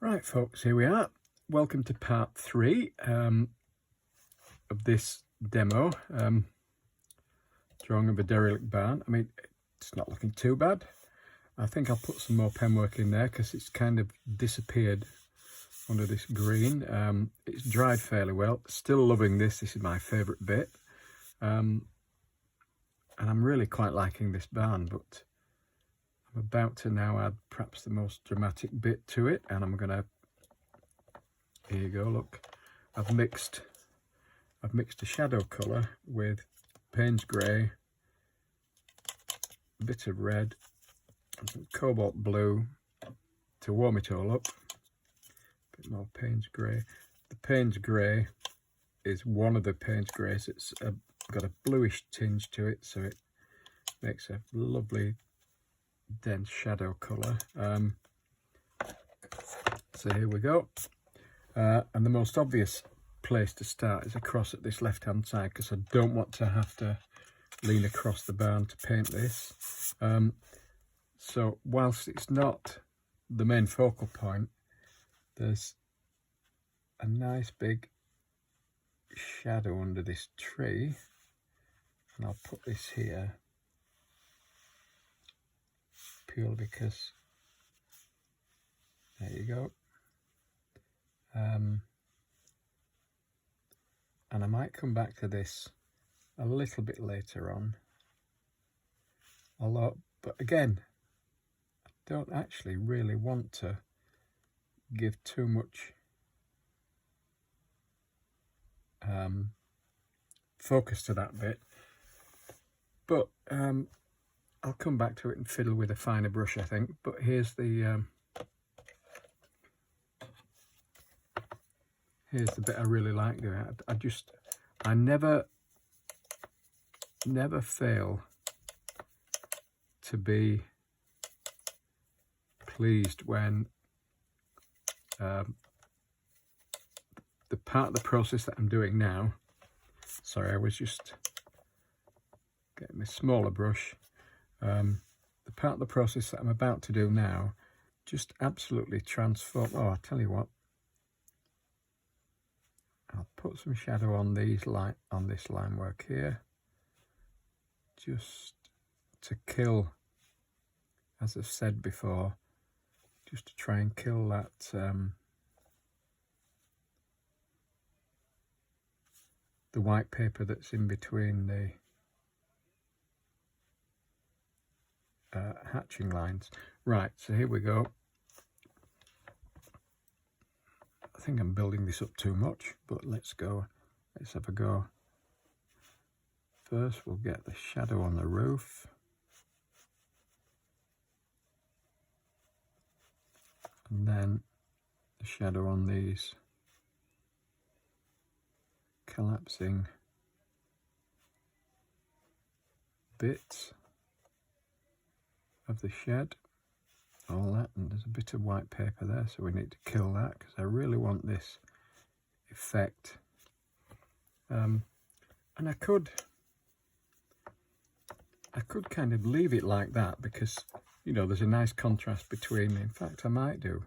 Right folks, here we are. Welcome to part 3 of this demo, drawing of a derelict barn. I mean, it's not looking too bad. I think I'll put some more penwork in there because it's kind of disappeared under this green. It's dried fairly well. Still loving this. This is my favourite bit. And I'm really quite liking this barn, but I'm about to now add perhaps the most dramatic bit to it, and I'm gonna, here you go, look, I've mixed a shadow colour with Payne's grey, a bit of red and some cobalt blue to warm it all up. A bit more Payne's grey. The Payne's grey is one of the Payne's greys. It's got a bluish tinge to it, so it makes a lovely dense shadow colour. So here we go. And the most obvious place to start is across at this left hand side, because I don't want to have to lean across the barn to paint this. So whilst it's not the main focal point, there's a nice big shadow under this tree, and I'll put this here purely because, there you go. And I might come back to this a little bit later on, but again, I don't actually really want to give too much focus to that bit, but I'll come back to it and fiddle with a finer brush, I think. But here's the bit I really like doing. I never fail to be pleased when the part of the process that I'm doing now, sorry, I was just getting a smaller brush. The part of the process that I'm about to do now just absolutely transform. Oh, I'll tell you what, I'll put some shadow on this line work here, just to kill, as I've said before, just to try and kill that the white paper that's in between the hatching lines. Right, so here we go. I think I'm building this up too much, but let's have a go. First we'll get the shadow on the roof, and then the shadow on these collapsing bits of the shed, all that. And there's a bit of white paper there, so we need to kill that because I really want this effect. And I could kind of leave it like that because, you know, there's a nice contrast between. In fact, I might do,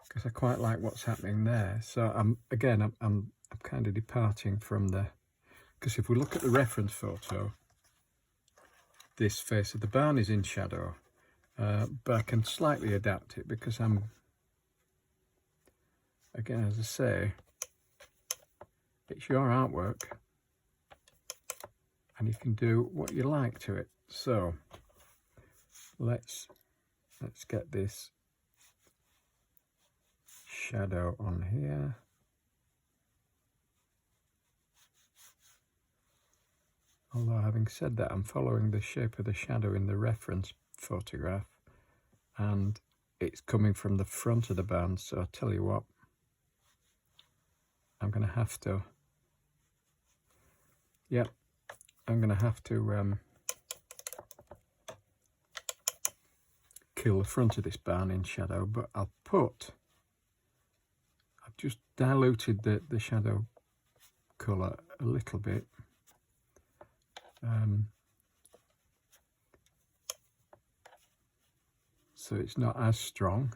because I quite like what's happening there. So I'm kind of departing from because if we look at the reference photo, this face of the barn is in shadow, but I can slightly adapt it because again, as I say, it's your artwork and you can do what you like to it. So let's get this shadow on here. Although having said that, I'm following the shape of the shadow in the reference photograph and it's coming from the front of the barn, so I'll tell you what, I'm going to have to, kill the front of this barn in shadow, but I've just diluted the shadow colour a little bit. So it's not as strong,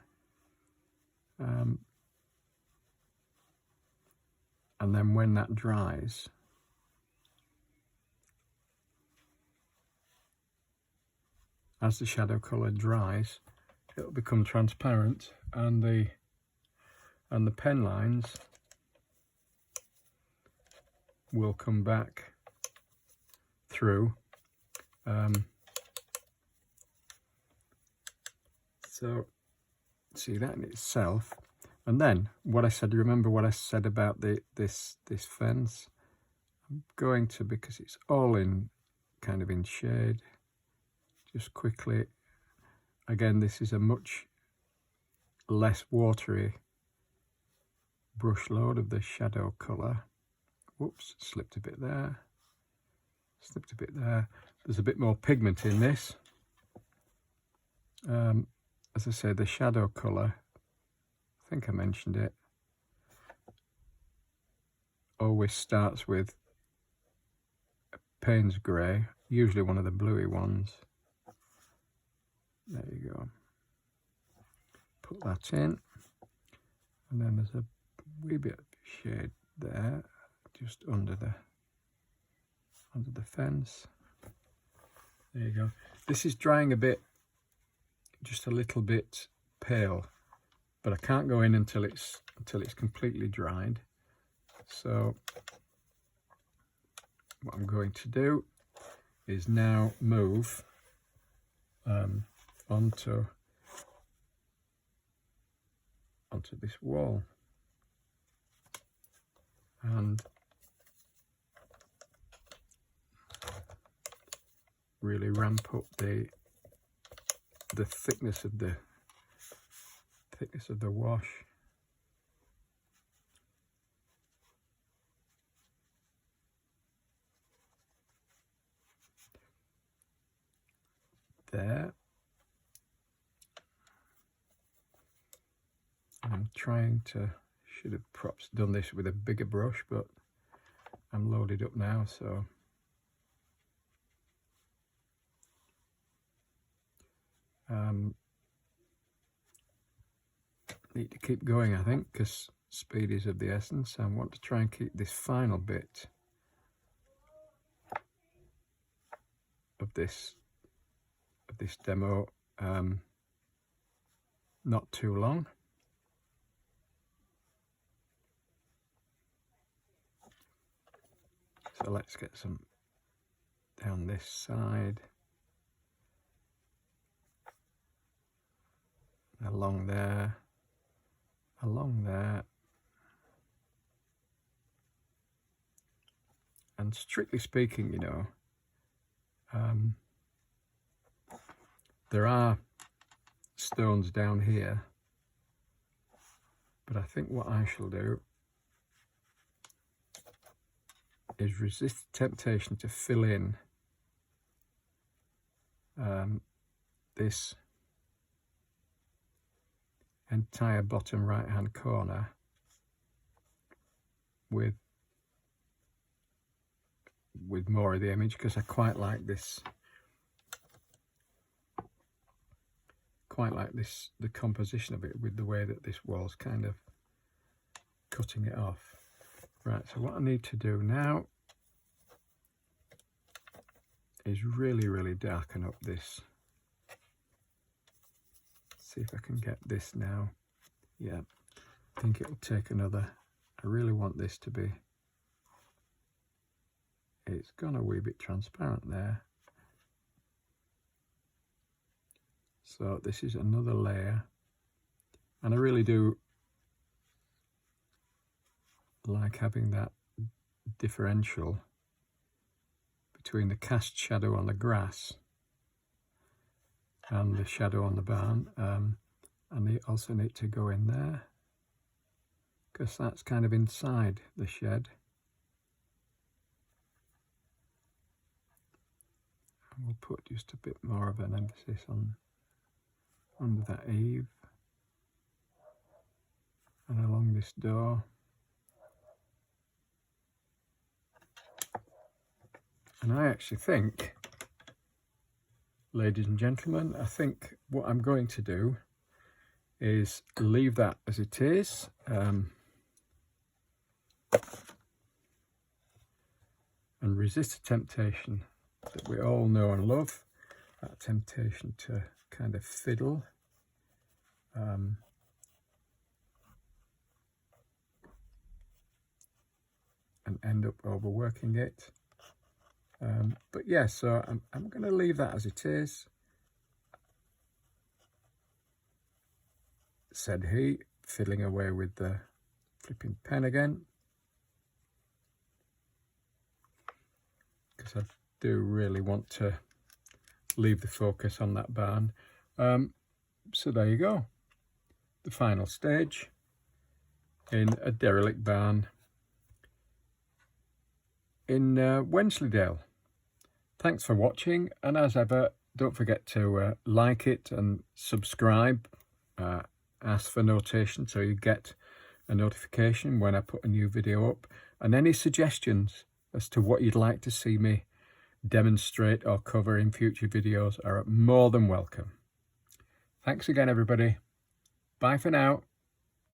And then when that dries, as the shadow colour dries, it'll become transparent, and the pen lines will come back through. So see that in itself. And then what I said, remember what I said about this fence? I'm going to, because it's all in kind of in shade, just quickly, again, this is a much less watery brush load of the shadow colour. Whoops, slipped a bit there, slipped a bit there. There's a bit more pigment in this. As I say, the shadow colour, I think I mentioned it, always starts with a Payne's grey, usually one of the bluey ones. There you go. Put that in, and then there's a wee bit of shade there, just under the fence. There you go. This is drying a bit, just a little bit pale, but I can't go in until it's completely dried. So what I'm going to do is now move onto this wall and really ramp up the thickness of the wash. There. I'm trying to, should have perhaps done this with a bigger brush, but I'm loaded up now, so need to keep going, I think, because speed is of the essence. I want to try and keep this final bit of this demo not too long. So let's get some down this side, along there, and strictly speaking, you know, there are stones down here, but I think what I shall do is resist the temptation to fill in this entire bottom right hand corner with more of the image, because I quite like this, the composition of it, with the way that this wall's kind of cutting it off. Right, so what I need to do now is really darken up this. See if I can get this now. Yeah, I think it'll take another. I really want this to be, it's gone a wee bit transparent there. So this is another layer, and I really do like having that differential between the cast shadow on the grass and the shadow on the barn, and they also need to go in there because that's kind of inside the shed. And we'll put just a bit more of an emphasis on under that eave and along this door. And I actually think, ladies and gentlemen, I think what I'm going to do is leave that as it is. And resist the temptation that we all know and love, that temptation to kind of fiddle. And end up overworking it. But yeah, so I'm going to leave that as it is. Said he, fiddling away with the flipping pen again. Because I do really want to leave the focus on that barn. So there you go. The final stage in a derelict barn in Wensleydale. Thanks for watching, and as ever, don't forget to like it and subscribe. Ask for notation so you get a notification when I put a new video up, and any suggestions as to what you'd like to see me demonstrate or cover in future videos are more than welcome. Thanks again, everybody. Bye for now.